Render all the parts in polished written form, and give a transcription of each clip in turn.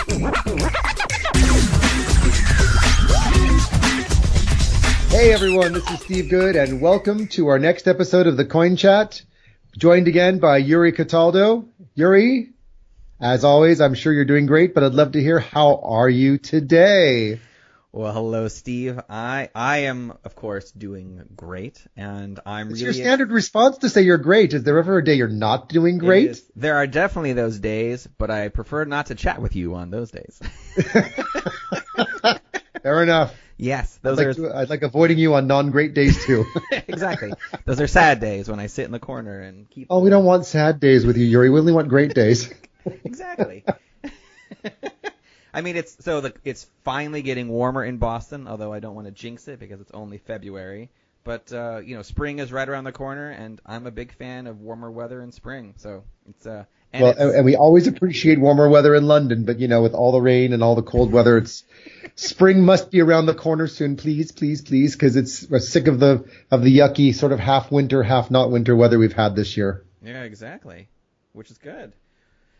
Hey everyone, this is Steve Good, and welcome to our next episode of the Coin Chat. Joined again by Yuri Cataldo. Yuri, as always, I'm sure you're doing great, but I'd love to hear how are you today? Well, hello, Steve. I am, of course, doing great, and I'm It's really... your standard response to say you're great. Is there ever a day you're not doing great? There are definitely those days, but I prefer not to chat with you on those days. Fair enough. Yes, I'd like avoiding you on non-great days too. Exactly. Those are sad days when I sit in the corner and keep... Oh, we don't want sad days with you, Yuri. We only want great days. Exactly. I mean, it's finally getting warmer in Boston, although I don't want to jinx it because it's only February. But spring is right around the corner, and I'm a big fan of warmer weather in spring. So and we always appreciate warmer weather in London, but with all the rain and all the cold weather, spring must be around the corner soon, please, because we're sick of the yucky sort of half winter, half not winter weather we've had this year. Yeah, exactly, which is good.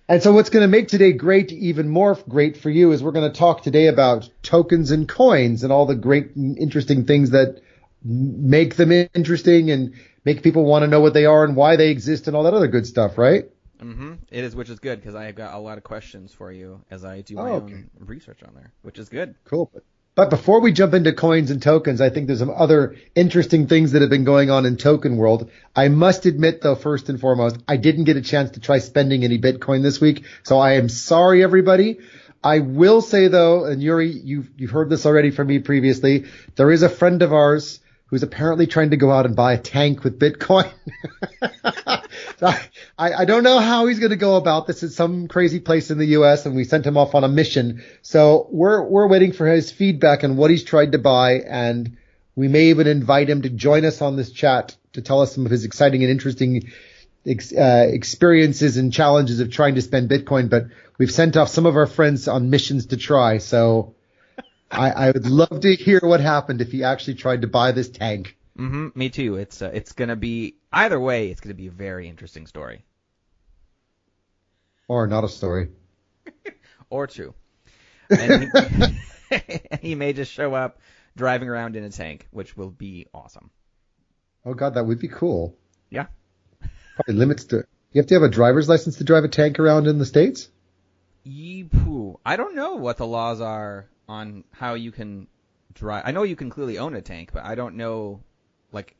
And so what's going to make today great, even more great for you, is we're going to talk today about tokens and coins and all the great, interesting things that make them interesting and make people want to know what they are and why they exist and all that other good stuff, right? Mm-hmm. It is, which is good because I have got a lot of questions for you as I do my own research on there, which is good. Cool. But before we jump into coins and tokens, I think there's some other interesting things that have been going on in token world. I must admit, though, first and foremost, I didn't get a chance to try spending any Bitcoin this week, so I am sorry, everybody. I will say, though, and Yuri, you've heard this already from me previously, there is a friend of ours who's apparently trying to go out and buy a tank with Bitcoin. I don't know how he's going to go about this. It's some crazy place in the U.S., and we sent him off on a mission. So we're waiting for his feedback on what he's tried to buy, and we may even invite him to join us on this chat to tell us some of his exciting and interesting experiences and challenges of trying to spend Bitcoin. But we've sent off some of our friends on missions to try, so I would love to hear what happened if he actually tried to buy this tank. Mm-hmm, me too. It's going to be, either way, it's going to be a very interesting story. Or not a story. Or two. And he may just show up driving around in a tank, which will be awesome. Oh, God, that would be cool. Yeah. Probably limits to... You have to have a driver's license to drive a tank around in the States? I don't know what the laws are on how you can drive. I know you can clearly own a tank, but I don't know,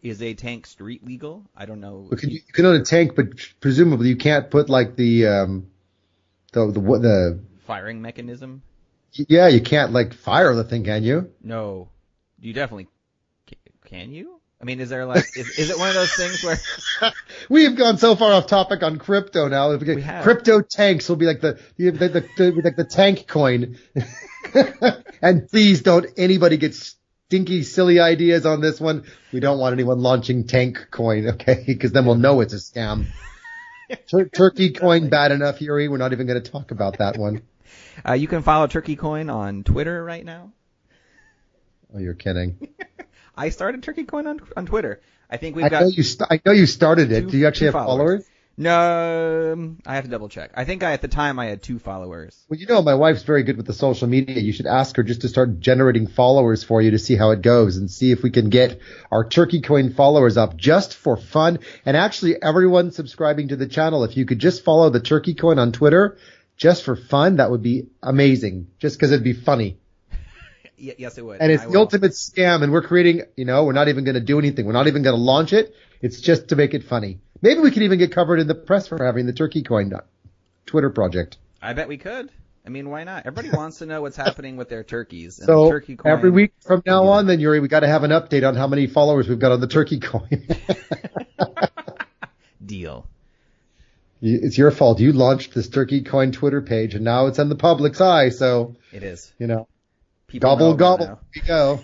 is a tank street legal? I don't know. You can own a tank, but presumably you can't put the firing mechanism? Yeah, you can't fire the thing, can you? No. You definitely can you? I mean, is there is it one of those things where we have gone so far off topic on crypto now? We have. Crypto tanks will be like the tank coin. And please don't anybody get stinky, silly ideas on this one. We don't want anyone launching tank coin, okay? Because then we'll know it's a scam. Turkey coin, bad enough, Yuri. We're not even going to talk about that one. You can follow Turkey Coin on Twitter right now. Oh, you're kidding. I started Turkey Coin on Twitter. I think I know you started it. Do you actually have followers? No, I have to double check. I think at the time I had 2 followers. Well, my wife's very good with the social media. You should ask her just to start generating followers for you to see how it goes and see if we can get our Turkey Coin followers up just for fun. And actually, everyone subscribing to the channel, if you could just follow the Turkey Coin on Twitter just for fun, that would be amazing. Just because it'd be funny. Yes, it would. And it's the ultimate scam, and we're creating, we're not even going to do anything. We're not even going to launch it. It's just to make it funny. Maybe we could even get covered in the press for having the Turkey Coin Twitter project. I bet we could. I mean, why not? Everybody wants to know what's happening with their turkeys. And So Turkey Coin, every week from now on, then, Yuri, we got to have an update on how many followers we've got on the Turkey Coin. Deal. It's your fault. You launched this Turkey Coin Twitter page, and now it's in the public's eye. So it is. People gobble. We go.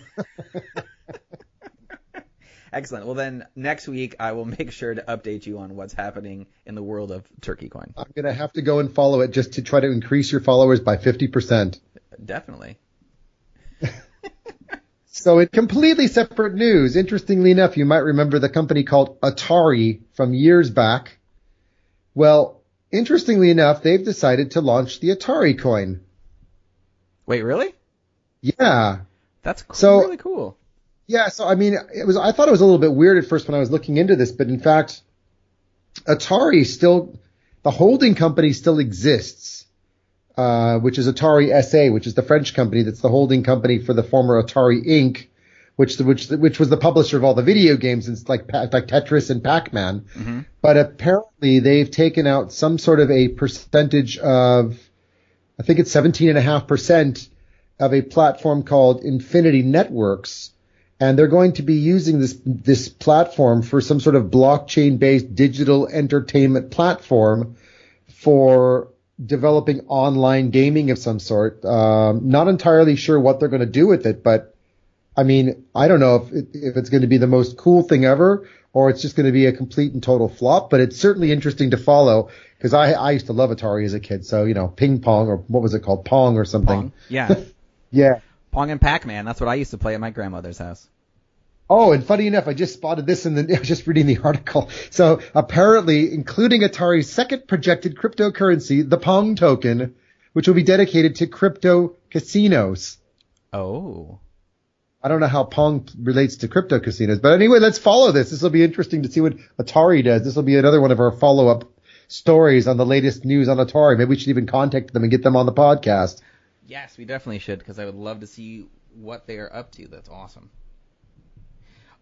Excellent. Well, then next week I will make sure to update you on what's happening in the world of Turkey Coin. I'm going to have to go and follow it just to try to increase your followers by 50%. Definitely. So in completely separate news, interestingly enough, you might remember the company called Atari from years back. Well, interestingly enough, they've decided to launch the Atari coin. Wait, really? Yeah. That's cool, So really cool. yeah, so I mean, I thought it was a little bit weird at first when I was looking into this, but in fact, Atari still, the holding company still exists, which is Atari SA, which is the French company that's the holding company for the former Atari Inc., which was the publisher of all the video games, and like Tetris and Pac-Man. Mm-hmm. But apparently they've taken out some sort of a percentage of, I think it's 17.5% of a platform called Infinity Networks. And they're going to be using this platform for some sort of blockchain-based digital entertainment platform for developing online gaming of some sort. Not entirely sure what they're going to do with it, but I mean, I don't know if it's going to be the most cool thing ever or it's just going to be a complete and total flop, but it's certainly interesting to follow because I used to love Atari as a kid. So, ping pong, or what was it called? Pong or something. Pong, yeah. Yeah. Pong and Pac-Man, that's what I used to play at my grandmother's house. Oh, and funny enough, I just spotted this I was just reading the article. So apparently, including Atari's second projected cryptocurrency, the Pong token, which will be dedicated to crypto casinos. Oh. I don't know how Pong relates to crypto casinos, but anyway, let's follow this. This will be interesting to see what Atari does. This will be another one of our follow-up stories on the latest news on Atari. Maybe we should even contact them and get them on the podcast. Yes, we definitely should, because I would love to see what they are up to. That's awesome.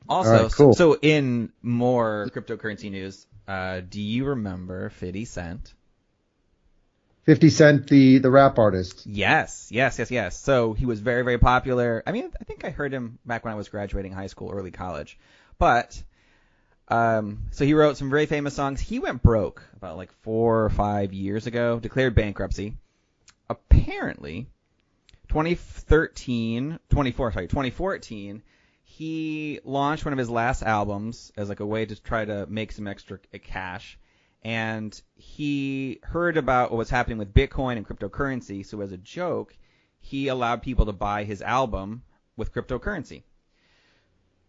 Also, right, cool. so in more cryptocurrency news, do you remember 50 Cent? 50 Cent, the rap artist. Yes. So he was very, very popular. I mean, I think I heard him back when I was graduating high school, early college. But, so he wrote some very famous songs. He went broke about like 4 or 5 years ago, declared bankruptcy. Apparently, 2014, he launched one of his last albums as like a way to try to make some extra cash. And he heard about what was happening with Bitcoin and cryptocurrency. So as a joke, he allowed people to buy his album with cryptocurrency.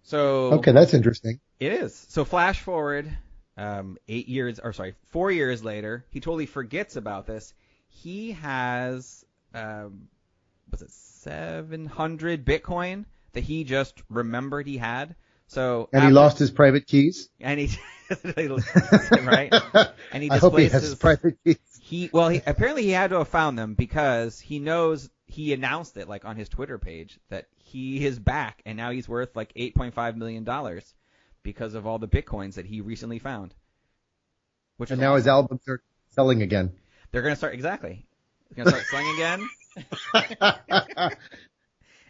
So okay, that's interesting. It is. So flash forward 4 years later, he totally forgets about this. He has, 700 Bitcoin that he just remembered he had. So and he lost his private keys. And he right. And he I hope he displaced has his private keys. Apparently he had to have found them because he knows he announced it like on his Twitter page that he is back and now he's worth like $8.5 million because of all the Bitcoins that he recently found. And now his albums are selling again. They're going to start exactly. They're going to start selling again.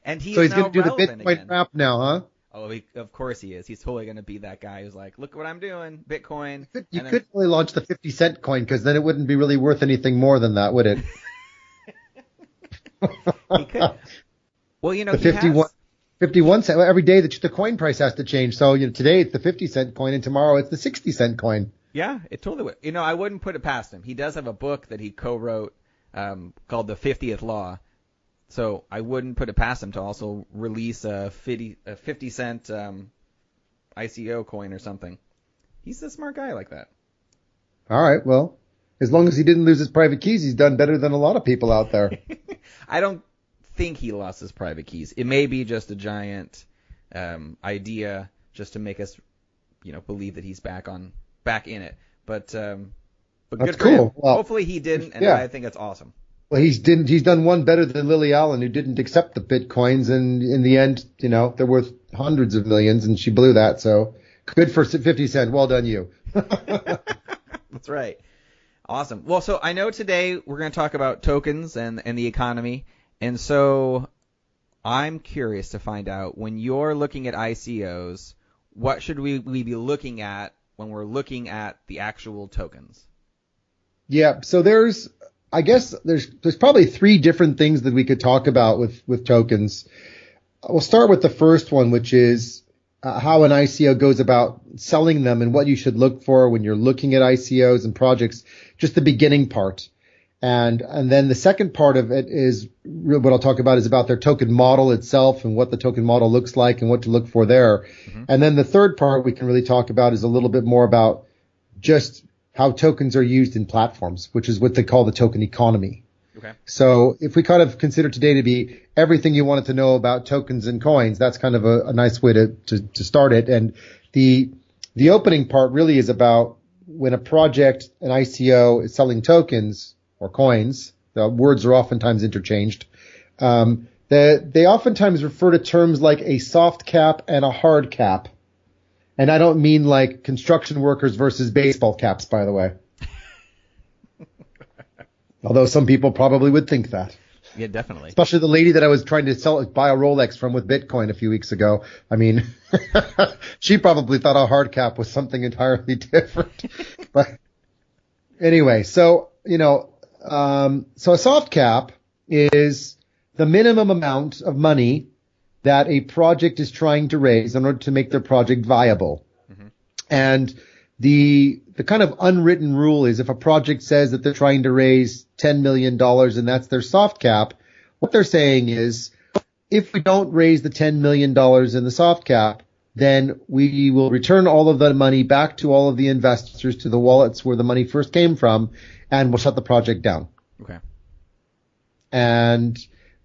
And so he's going to do the Bitcoin rap now, huh? Oh, of course he is. He's totally going to be that guy who's like, look what I'm doing, Bitcoin. You could really launch the 50 cent coin because then it wouldn't be really worth anything more than that, would it? He could. Well, the 51 cent. Every day the coin price has to change. So today it's the 50 cent coin and tomorrow it's the 60 cent coin. Yeah, it totally would. I wouldn't put it past him. He does have a book that he co-wrote called The 50th Law. So I wouldn't put it past him to also release a 50 cent ICO coin or something. He's a smart guy like that. All right, well, as long as he didn't lose his private keys, he's done better than a lot of people out there. I don't think he lost his private keys. It may be just a giant idea just to make us, believe that he's back in it. But good That's for him. Cool. Well, hopefully he didn't, and yeah. I think that's awesome. Well, he's done one better than Lily Allen, who didn't accept the Bitcoins, and in the end, they're worth hundreds of millions, and she blew that. So good for 50 Cent. Well done, you. That's right. Awesome. Well, so I know today we're going to talk about tokens and the economy, and so I'm curious to find out, when you're looking at ICOs, what should we be looking at when we're looking at the actual tokens? Yeah. So there's probably 3 different things that we could talk about with tokens. We'll start with the first one, which is how an ICO goes about selling them and what you should look for when you're looking at ICOs and projects, just the beginning part. And then the second part of it is what I'll talk about is about their token model itself and what the token model looks like and what to look for there. Mm-hmm. And then the third part we can really talk about is a little bit more about just how tokens are used in platforms, which is what they call the token economy. Okay. So if we kind of consider today to be everything you wanted to know about tokens and coins, that's kind of a nice way to start it. And the opening part really is about when a project, an ICO, is selling tokens or coins. The words are oftentimes interchanged. They oftentimes refer to terms like a soft cap and a hard cap. And I don't mean like construction workers versus baseball caps, by the way. Although some people probably would think that. Yeah, definitely. Especially the lady that I was trying to buy a Rolex from with Bitcoin a few weeks ago. I mean, she probably thought a hard cap was something entirely different. But anyway, so a soft cap is the minimum amount of money that a project is trying to raise in order to make their project viable. Mm-hmm. And the kind of unwritten rule is if a project says that they're trying to raise $10 million and that's their soft cap, what they're saying is if we don't raise the $10 million in the soft cap, then we will return all of the money back to all of the investors, to the wallets where the money first came from, and we'll shut the project down. Okay. And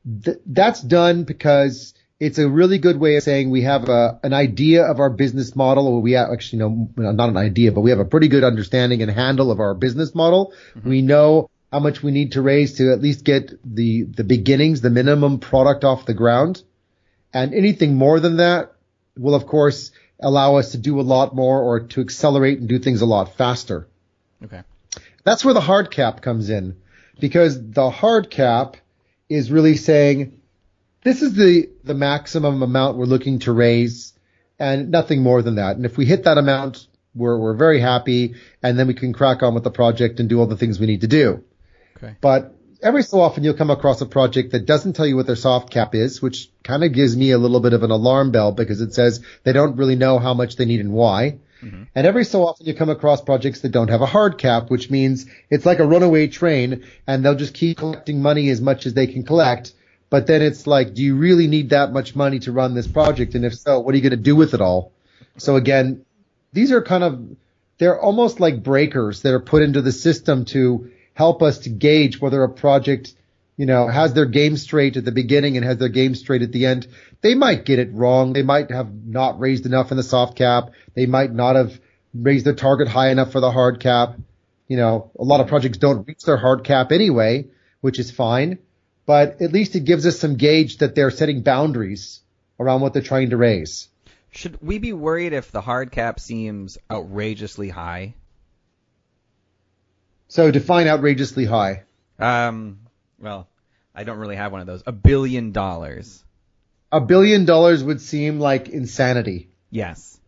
that's done because it's a really good way of saying we have an idea of our business model, or we actually know, not an idea, but we have a pretty good understanding and handle of our business model. Mm-hmm. We know how much we need to raise to at least get the beginnings, the minimum product off the ground. And anything more than that will, of course, allow us to do a lot more or to accelerate and do things a lot faster. Okay. That's where the hard cap comes in, because the hard cap is really saying, this is the maximum amount we're looking to raise and nothing more than that. And if we hit that amount, we're very happy, and then we can crack on with the project and do all the things we need to do. Okay. But every so often you'll come across a project that doesn't tell you what their soft cap is, which kind of gives me a little bit of an alarm bell because it says they don't really know how much they need and why. Mm-hmm. And every so often you come across projects that don't have a hard cap, which means it's like a runaway train and they'll just keep collecting money as much as they can collect. But then it's like, do you really need that much money to run this project? And if so, what are you going to do with it all? So again, these are they're almost like breakers that are put into the system to help us to gauge whether a project, has their game straight at the beginning and has their game straight at the end. They might get it wrong. They might have not raised enough in the soft cap. They might not have raised their target high enough for the hard cap. A lot of projects don't reach their hard cap anyway, which is fine. But at least it gives us some gauge that they're setting boundaries around what they're trying to raise. Should we be worried if the hard cap seems outrageously high? So define outrageously high. Well, I don't really have one of those. $1 billion. $1 billion would seem like insanity. Yes.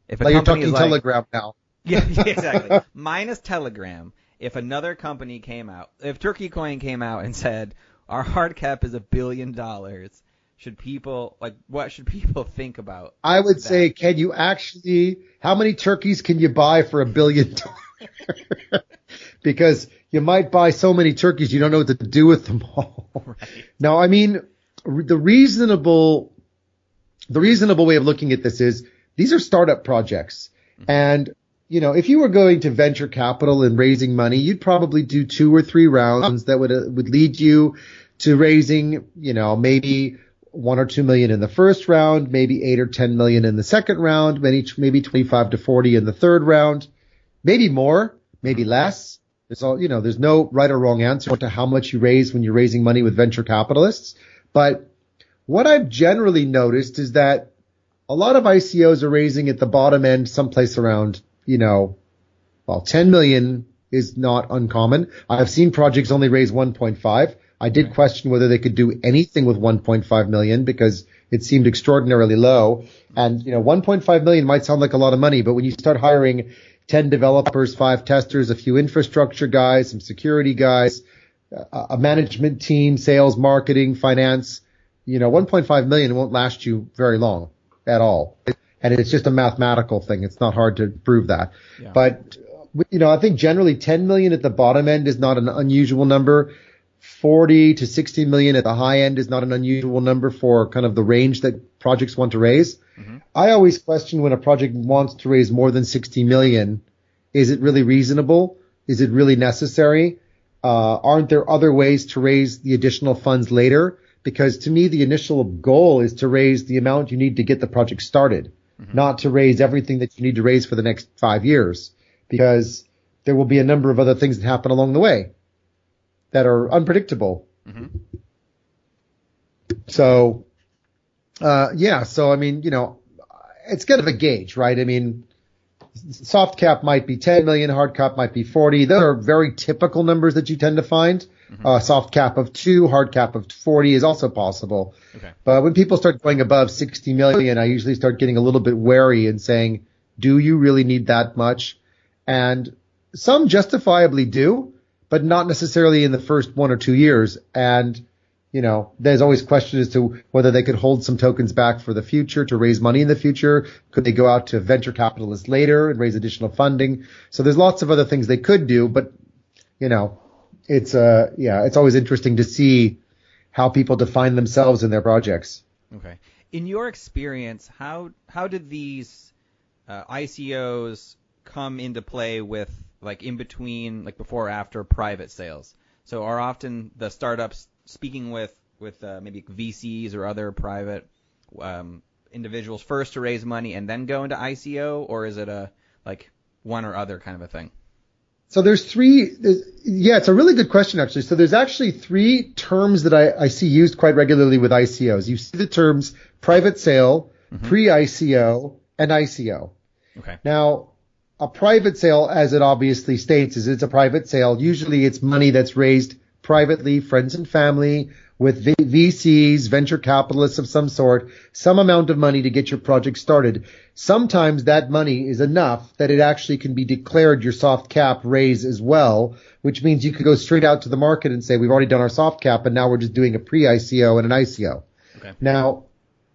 If like you're talking Telegram now. Yeah, exactly. Minus Telegram. If another company came out, if Turkey Coin came out and said, our hard cap is $1 billion, what should people think about I would that? say, how many turkeys can you buy for $1 billion? Because you might buy so many turkeys, you don't know what to do with them all. Right. Now, I mean, the reasonable way of looking at this is these are startup projects. Mm-hmm. And, if you were going to venture capital and raising money, you'd probably do 2 or 3 rounds that would lead you to raising, maybe 1 or 2 million in the first round, maybe 8 or 10 million in the second round, maybe 25 to 40 in the third round, maybe more, maybe less. There's no right or wrong answer to how much you raise when you're raising money with venture capitalists. But what I've generally noticed is that a lot of ICOs are raising at the bottom end someplace around 10 million is not uncommon. I've seen projects only raise 1.5. I did question whether they could do anything with 1.5 million because it seemed extraordinarily low. And, 1.5 million might sound like a lot of money, but when you start hiring 10 developers, 5 testers, a few infrastructure guys, some security guys, a management team, sales, marketing, finance, 1.5 million won't last you very long at all. And it's just a mathematical thing. It's not hard to prove that. Yeah. But, I think generally 10 million at the bottom end is not an unusual number. 40 to 60 million at the high end is not an unusual number for kind of the range that projects want to raise. Mm-hmm. I always question when a project wants to raise more than 60 million, is it really reasonable? Is it really necessary? aren't there other ways to raise the additional funds later? Because to me, the initial goal is to raise the amount you need to get the project started, not to raise everything that you need to raise for the next 5 years, because there will be a number of other things that happen along the way that are unpredictable. So, so I mean, it's kind of a gauge, right? I mean, soft cap might be 10 million, hard cap might be 40. Those are very typical numbers that you tend to find. Soft cap of 2, hard cap of 40 is also possible. Okay. But when people start going above 60 million, I usually start getting a little bit wary and saying, do you really need that much? And some justifiably do, but not necessarily in the first 1 or 2 years. And, there's always question as to whether they could hold some tokens back for the future to raise money in the future. Could they go out to venture capitalists later and raise additional funding? So there's lots of other things they could do, but, it's always interesting to see how people define themselves in their projects. Okay. In your experience, how did these ICOs come into play with, like, in between, like, before or after private sales? So are often the startups speaking with maybe VCs or other private individuals first to raise money and then go into ICO, or is it a like one or other kind of a thing? So it's a really good question, actually. So there's actually 3 terms that I see used quite regularly with ICOs. You see the terms private sale, pre-ICO, and ICO. Okay. Now, a private sale, as it obviously states, is it's a private sale. Usually it's money that's raised privately, friends and family, with VCs, venture capitalists of some sort, some amount of money to get your project started. Sometimes that money is enough that it actually can be declared your soft cap raise as well, which means you could go straight out to the market and say, we've already done our soft cap, and now we're just doing a pre-ICO and an ICO. Okay. Now,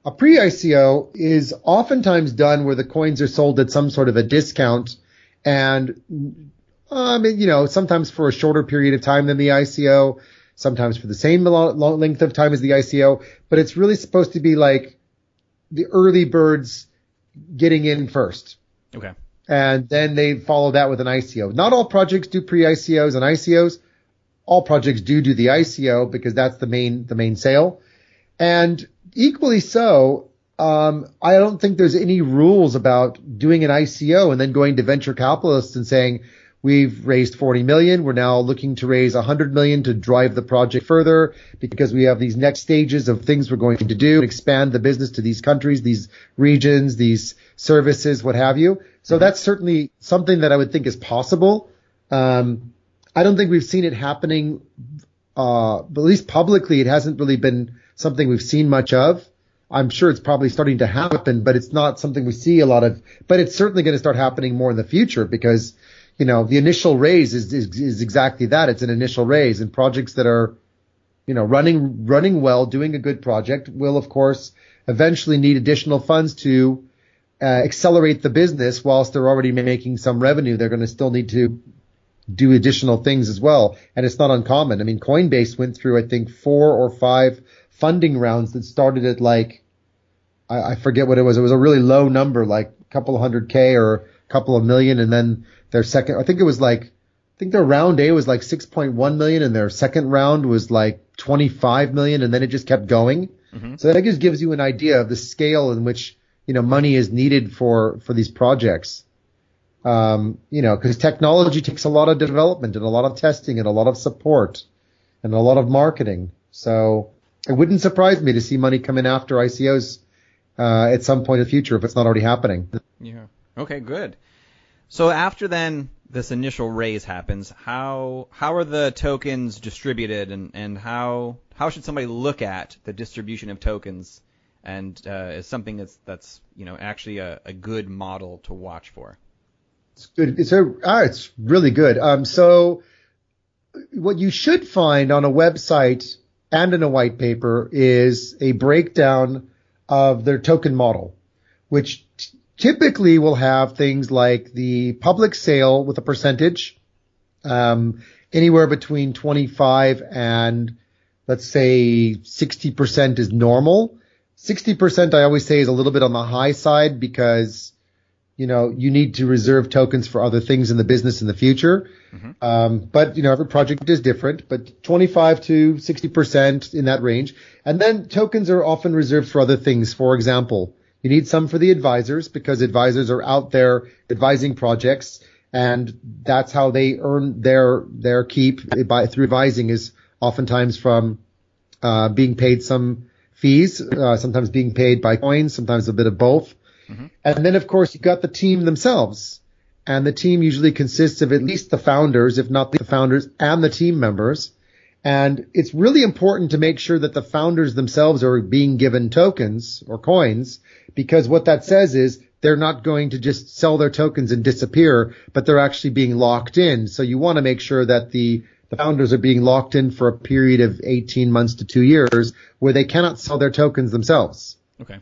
a pre-ICO is oftentimes done where the coins are sold at some sort of a discount, and sometimes for a shorter period of time than the ICO, sometimes for the same length of time as the ICO, but it's really supposed to be like the early birds getting in first. Okay. And then they follow that with an ICO. Not all projects do pre-ICOs and ICOs. All projects do the ICO because that's the main sale. And equally so, I don't think there's any rules about doing an ICO and then going to venture capitalists and saying, we've raised 40 million. We're now looking to raise 100 million to drive the project further because we have these next stages of things we're going to do, expand the business to these countries, these regions, these services, what have you. So that's certainly something that I would think is possible. I don't think we've seen it happening, but at least publicly, it hasn't really been something we've seen much of. I'm sure it's probably starting to happen, but it's not something we see a lot of. But it's certainly going to start happening more in the future because the initial raise is exactly that. It's an initial raise, and projects that are, running well, doing a good project will, of course, eventually need additional funds to accelerate the business. Whilst they're already making some revenue, they're going to still need to do additional things as well. And it's not uncommon. I mean, Coinbase went through, I think, 4 or 5 funding rounds that started at I forget what it was. It was a really low number, like a couple of $100K or a couple of million, and then their second, I think their round A was like 6.1 million, and their second round was like 25 million, and then it just kept going. So that just gives you an idea of the scale in which, money is needed for these projects. Because technology takes a lot of development and a lot of testing and a lot of support and a lot of marketing. So it wouldn't surprise me to see money come in after ICOs at some point in the future if it's not already happening. Yeah. Okay, good. So after then this initial raise happens, how are the tokens distributed, and how should somebody look at the distribution of tokens, and is something that's actually a good model to watch for? It's good. It's really good. So what you should find on a website and in a white paper is a breakdown of their token model, which typically will have things like the public sale with a percentage, anywhere between 25 and let's say 60% is normal. 60% I always say is a little bit on the high side because, you need to reserve tokens for other things in the business in the future. But every project is different, but 25 to 60% in that range. And then tokens are often reserved for other things. For example, you need some for the advisors because advisors are out there advising projects, and that's how they earn their keep through advising is oftentimes from being paid some fees, sometimes being paid by coins, sometimes a bit of both. And then, of course, you've got the team themselves. And the team usually consists of at least the founders, if not the founders and the team members. And it's really important to make sure that the founders themselves are being given tokens or coins, because what that says is they're not going to just sell their tokens and disappear, but they're actually being locked in. So you want to make sure that the founders are being locked in for a period of 18 months to 2 years where they cannot sell their tokens themselves. Okay.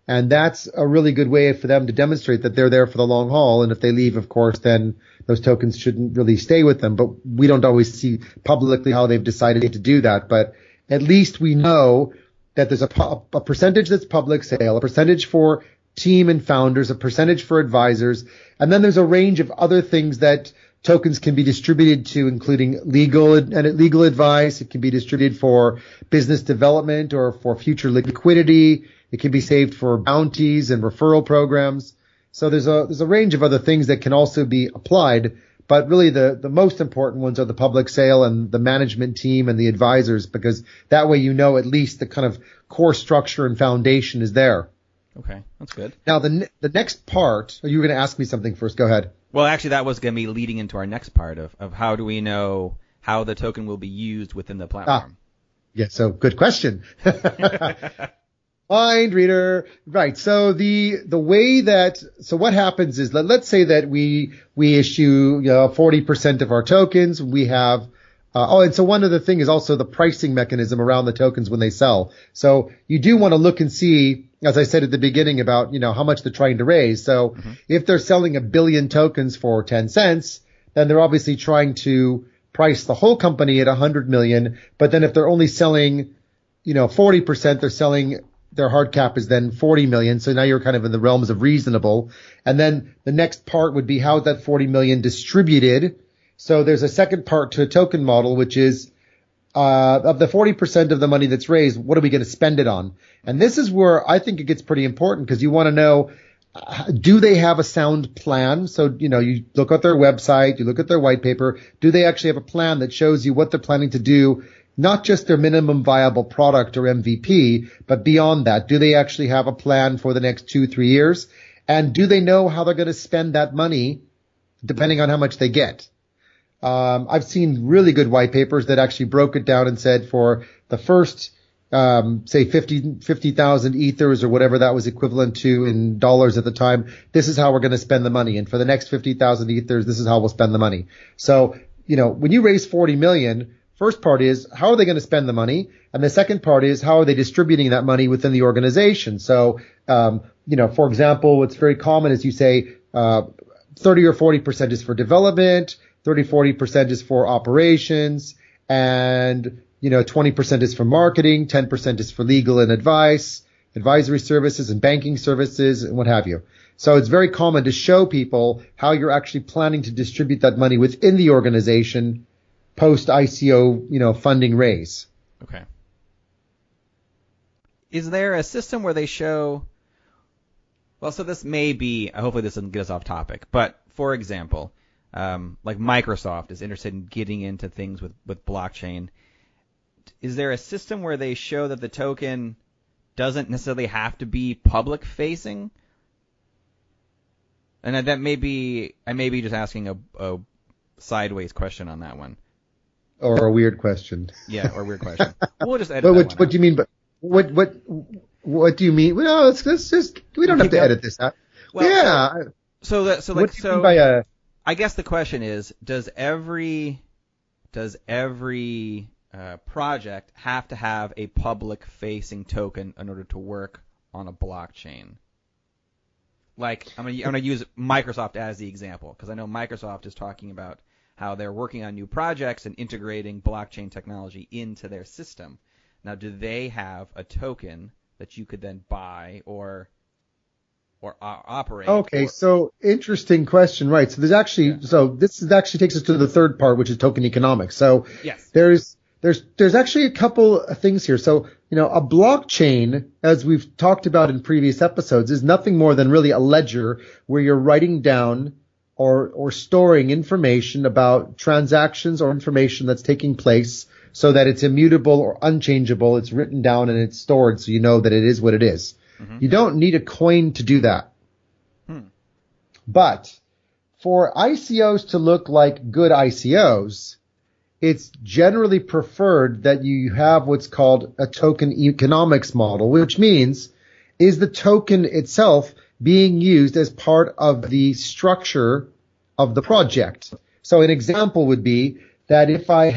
And that's a really good way for them to demonstrate that they're there for the long haul. And if they leave, of course, then those tokens shouldn't really stay with them. But we don't always see publicly how they've decided to do that. But at least we know that there's a percentage that's public sale, a percentage for team and founders, a percentage for advisors. And then there's a range of other things that tokens can be distributed to, including legal advice. It can be distributed for business development or for future liquidity. It can be saved for bounties and referral programs. So there's a range of other things that can also be applied, but really the most important ones are the public sale and the management team and the advisors, because that way at least the kind of core structure and foundation is there. Okay, that's good. Now the next part, you were going to ask me something first. Go ahead. Well, actually, that was going to be leading into our next part of how do we know how the token will be used within the platform. Yeah, so good question. Mind reader. Right. So so what happens is let's say that we issue 40% of our tokens. We have and so one other thing is also the pricing mechanism around the tokens when they sell. So you do want to look and see, as I said at the beginning, about how much they're trying to raise. So if they're selling 1 billion tokens for 10 cents, then they're obviously trying to price the whole company at 100 million. But then if they're only selling 40%, they're selling their hard cap is then 40 million. So now you're kind of in the realms of reasonable. And then the next part would be how is that 40 million distributed? So there's a second part to a token model, which is of the 40% of the money that's raised, what are we going to spend it on? And this is where I think it gets pretty important, because you want to know, do they have a sound plan? So, you look at their website, you look at their white paper. Do they actually have a plan that shows you what they're planning to do? Not just their minimum viable product or MVP, but beyond that. Do they actually have a plan for the next 2-3 years? And do they know how they're going to spend that money depending on how much they get? I've seen really good white papers that actually broke it down and said for the first, say 50,000 ethers or whatever that was equivalent to in dollars at the time, this is how we're going to spend the money. And for the next 50,000 ethers, this is how we'll spend the money. So, when you raise 40 million, first part is, how are they going to spend the money? And the second part is, how are they distributing that money within the organization? So, for example, what's very common is you say 30 or 40% is for development, 30-40% is for operations, and 20% is for marketing, 10% is for legal and advisory services and banking services, and what have you. So it's very common to show people how you're actually planning to distribute that money within the organization post ICO, funding raise. Okay. Is there a system where they show? Well, so this may be. Hopefully, this doesn't get us off topic. But for example, like Microsoft is interested in getting into things with blockchain. Is there a system where they show that the token doesn't necessarily have to be public facing? And that may be. I may be just asking a sideways question on that one. Or a weird question. Yeah, or a weird question. We'll just edit but that what do you mean? But what do you mean? Well, let's just. We don't have to edit this out. Well, yeah. So what do you mean by a? I guess the question is: Does every project have to have a public-facing token in order to work on a blockchain? Like I'm gonna use Microsoft as the example, because I know Microsoft is talking about how they're working on new projects and integrating blockchain technology into their system. Now, do they have a token that you could then buy, or or operate. Okay, so interesting question, right? So there's actually, so this is actually takes us to the third part, which is token economics. So yes, there's actually a couple of things here. So, a blockchain, as we've talked about in previous episodes, is nothing more than really a ledger where you're writing down or storing information about transactions or information that's taking place so that it's immutable or unchangeable. It's written down and it's stored so you know that it is what it is. Mm-hmm. You don't need a coin to do that. But for ICOs to look like good ICOs, it's generally preferred that you have what's called a token economics model, which means is the token itself being used as part of the structure of the project. So an example would be that if I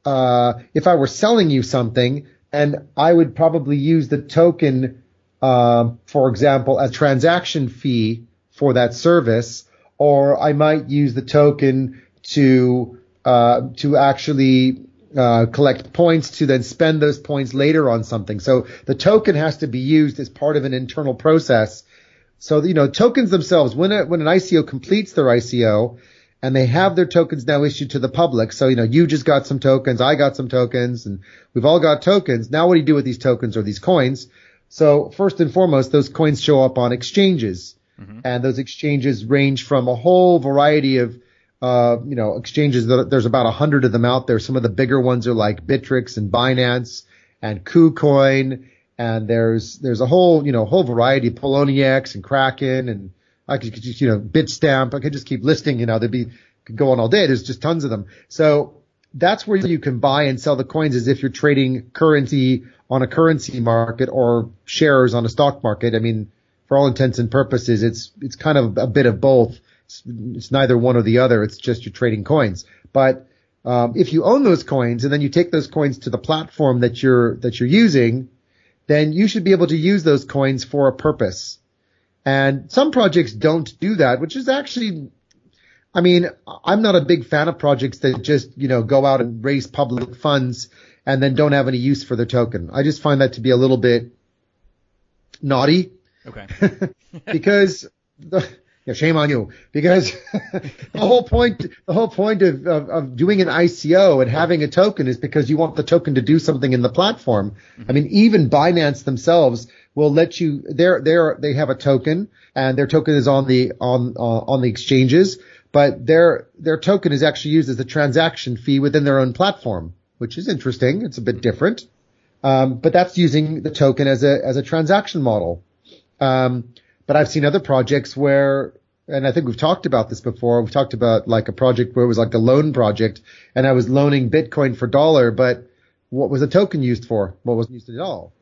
were selling you something, and I would probably use the token, for example, as transaction fee for that service, or I might use the token to actually collect points to then spend those points later on something. So the token has to be used as part of an internal process. So, tokens themselves, when an ICO completes their ICO and they have their tokens now issued to the public. So, you just got some tokens, I got some tokens, and we've all got tokens. Now what do you do with these tokens or these coins? So first and foremost, those coins show up on exchanges. Mm-hmm. And those exchanges range from a whole variety of exchanges. There's about 100 of them out there. Some of the bigger ones are like Bittrex and Binance and KuCoin. And there's a whole variety, Poloniex and Kraken, and I could just, Bitstamp. I could just keep listing, could go on all day. There's just tons of them. So that's where you can buy and sell the coins as if you're trading currency on a currency market or shares on a stock market. I mean, for all intents and purposes, it's kind of a bit of both. It's neither one or the other. It's just you're trading coins. But if you own those coins and then you take those coins to the platform that you're using, then you should be able to use those coins for a purpose. And some projects don't do that, which is actually, I mean, I'm not a big fan of projects that just, go out and raise public funds and then don't have any use for their token. I just find that to be a little bit naughty. Okay. Because shame on you. Because the whole point of doing an ICO and having a token is because you want the token to do something in the platform. Mm-hmm. I mean, even Binance themselves will let you. They have a token, and their token is on the exchanges, but their token is actually used as a transaction fee within their own platform, which is interesting. It's a bit different, but that's using the token as a transaction model. But I've seen other projects where, and I think we've talked about this before. We've talked about like a project where it was like a loan project, and I was loaning Bitcoin for dollar, but what was the token used for? Well, it wasn't used at all.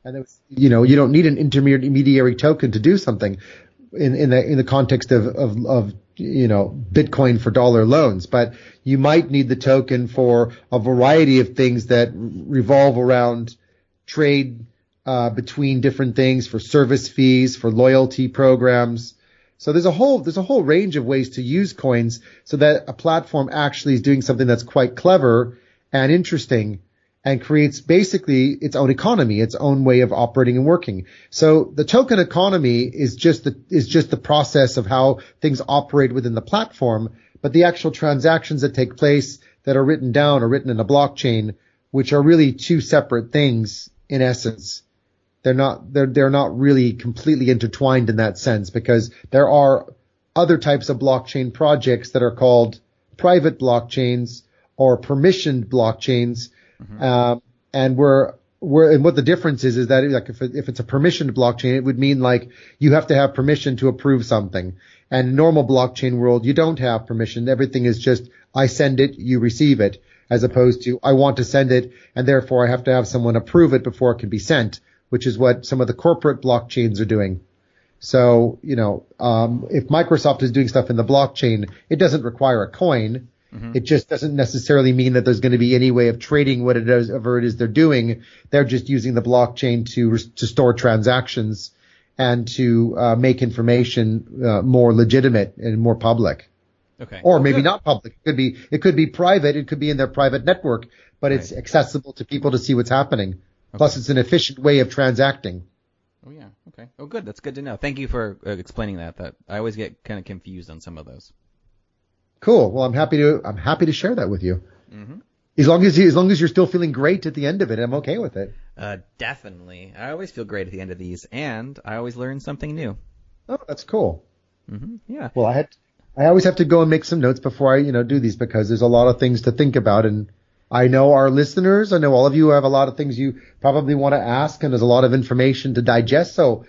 And it was, you don't need an intermediary token to do something in the context of Bitcoin for dollar loans, but you might need the token for a variety of things that revolve around trade between different things, for service fees, for loyalty programs. So there's a whole range of ways to use coins so that a platform actually is doing something that's quite clever and interesting and creates basically its own economy, its own way of operating and working. So the token economy is just the process of how things operate within the platform, but the actual transactions that take place that are written down are written in a blockchain, which are really two separate things in essence. They're not really completely intertwined in that sense, because there are other types of blockchain projects that are called private blockchains or permissioned blockchains. Mm-hmm. And what the difference is that like if it's a permissioned blockchain, it would mean like you have to have permission to approve something. And in normal blockchain world, you don't have permission. Everything is just, I send it, you receive it, as opposed to I want to send it, and therefore I have to have someone approve it before it can be sent, which is what some of the corporate blockchains are doing. So, if Microsoft is doing stuff in the blockchain, it doesn't require a coin. Mm-hmm. It just doesn't necessarily mean that there's going to be any way of trading whatever it is they're doing. They're just using the blockchain to store transactions and to make information more legitimate and more public. Okay. Or maybe not public. It could be private. It could be in their private network, but it's accessible to people to see what's happening. Okay. Plus, it's an efficient way of transacting. Oh yeah. Okay. Oh, good. That's good to know. Thank you for explaining that. That I always get kind of confused on some of those. Cool. Well, I'm happy to share that with you. Mm-hmm. As long as you're still feeling great at the end of it, I'm okay with it. Definitely. I always feel great at the end of these, and I always learn something new. Oh, that's cool. Mm-hmm. Yeah. Well, I always have to go and make some notes before I, do these because there's a lot of things to think about. And I know our listeners, I know all of you have a lot of things you probably want to ask, and there's a lot of information to digest. So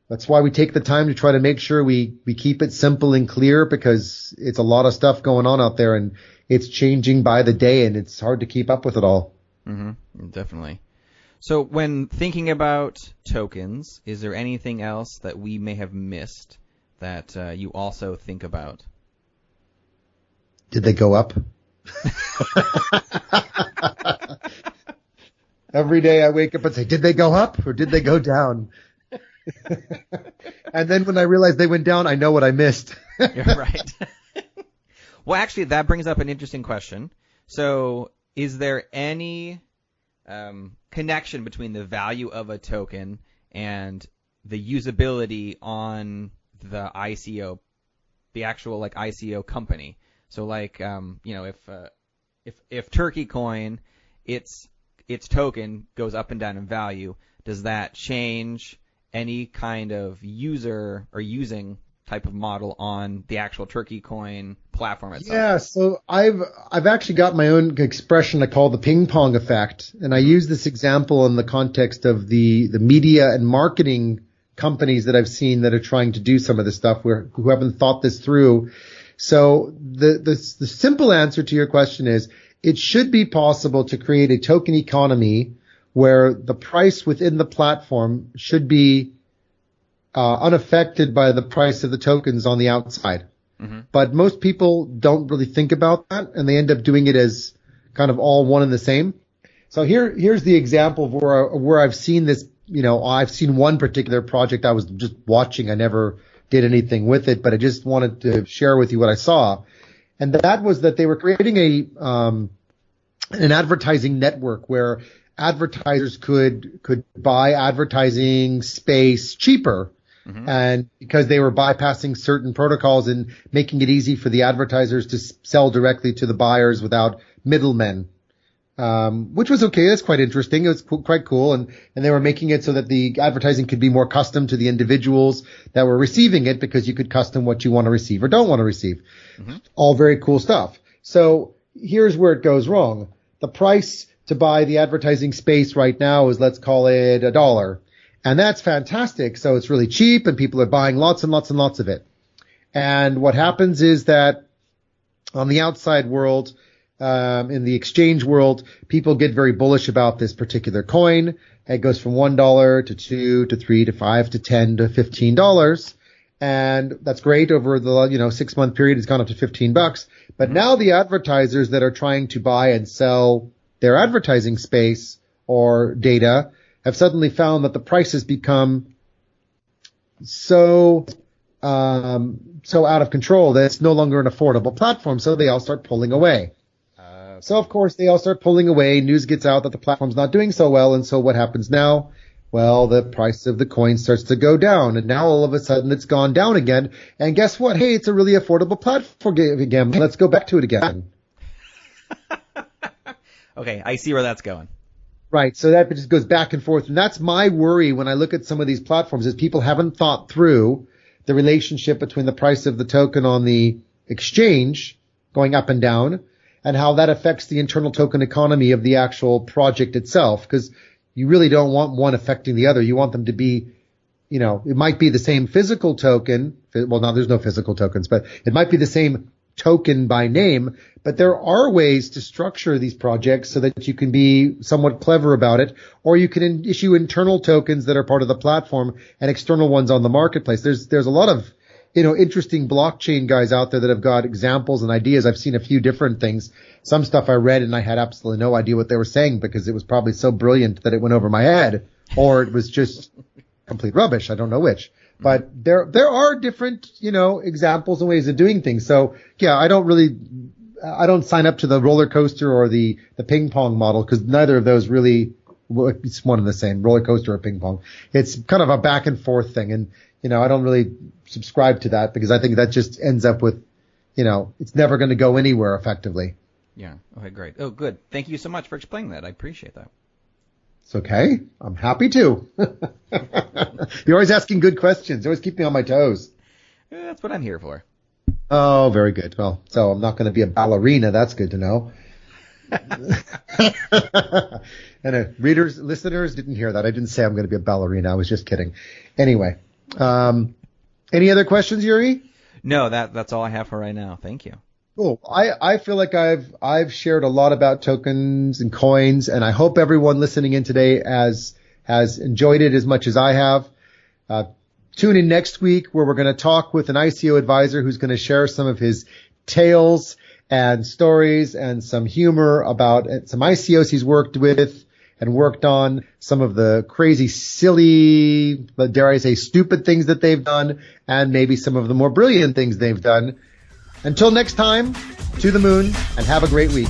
that's why we take the time to try to make sure we keep it simple and clear, because it's a lot of stuff going on out there and it's changing by the day and it's hard to keep up with it all. Mm-hmm. Definitely. So when thinking about tokens, is there anything else that we may have missed that you also think about? Did they go up? Every day I wake up and say, did they go up or did they go down? And then when I realize they went down, I know what I missed. You're right. Well, actually, that brings up an interesting question. So is there any connection between the value of a token and the usability on the ICO, the actual ICO company? So if Turkey Coin, its token goes up and down in value, does that change any kind of user or using type of model on the actual Turkey Coin platform itself? Yeah, so I've actually got my own expression I call the ping pong effect, and I use this example in the context of the media and marketing companies that I've seen that are trying to do some of this stuff who haven't thought this through. So the simple answer to your question is it should be possible to create a token economy where the price within the platform should be unaffected by the price of the tokens on the outside. Mm-hmm. But most people don't really think about that, and they end up doing it as kind of all one and the same. So here's the example of where I've seen this. I've seen one particular project I was just watching. I never did anything with it, but I just wanted to share with you what I saw. And that was that they were creating an advertising network where advertisers could buy advertising space cheaper. Mm-hmm. And because they were bypassing certain protocols and making it easy for the advertisers to sell directly to the buyers without middlemen, which was okay. That's quite interesting. It was quite cool. And they were making it so that the advertising could be more custom to the individuals that were receiving it, because you could custom what you want to receive or don't want to receive. Mm-hmm. All very cool stuff. So here's where it goes wrong. The price to buy the advertising space right now is, let's call it $1. And that's fantastic. So it's really cheap and people are buying lots and lots and lots of it. And what happens is that on the outside world, in the exchange world, people get very bullish about this particular coin. It goes from $1 to $2 to $3 to $5 to $10 to $15. And that's great. Over the 6 month period, it's gone up to $15. But now the advertisers that are trying to buy and sell their advertising space or data have suddenly found that the prices become so out of control that it's no longer an affordable platform. So they all start pulling away. So of course they all start pulling away. News gets out that the platform's not doing so well. And so what happens now? Well, the price of the coin starts to go down, and now all of a sudden it's gone down again. And guess what? Hey, it's a really affordable platform again. Let's go back to it again. Okay, I see where that's going. Right. So that just goes back and forth. And that's my worry when I look at some of these platforms, is people haven't thought through the relationship between the price of the token on the exchange going up and down and how that affects the internal token economy of the actual project itself. Because you really don't want one affecting the other. You want them to be, it might be the same physical token. Well, no, there's no physical tokens, but it might be the same token by name. But there are ways to structure these projects so that you can be somewhat clever about it, or you can issue internal tokens that are part of the platform and external ones on the marketplace. There's a lot of, interesting blockchain guys out there that have got examples and ideas. I've seen a few different things. Some stuff I read and I had absolutely no idea what they were saying because it was probably so brilliant that it went over my head, or it was just complete rubbish. I don't know which. But there are different, examples and ways of doing things. So yeah, I don't sign up to the roller coaster or the ping pong model, because neither of those really well, it's one and the same, roller coaster or ping pong. It's kind of a back and forth thing. And, I don't really subscribe to that because I think that just ends up with, it's never going to go anywhere effectively. Yeah. Okay, great. Oh, good. Thank you so much for explaining that. I appreciate that. It's okay. I'm happy to. You're always asking good questions. You always keep me on my toes. That's what I'm here for. Oh, very good. Well, so I'm not going to be a ballerina. That's good to know. And listeners didn't hear that. I didn't say I'm going to be a ballerina. I was just kidding. Anyway, any other questions, Yuri? No, that's all I have for right now. Thank you. Cool. I feel like I've shared a lot about tokens and coins, and I hope everyone listening in today has enjoyed it as much as I have. Tune in next week where we're going to talk with an ICO advisor who's going to share some of his tales and stories and some humor about some ICOs he's worked with and worked on, some of the crazy, silly, but dare I say stupid things that they've done, and maybe some of the more brilliant things they've done. Until next time, to the moon, and have a great week.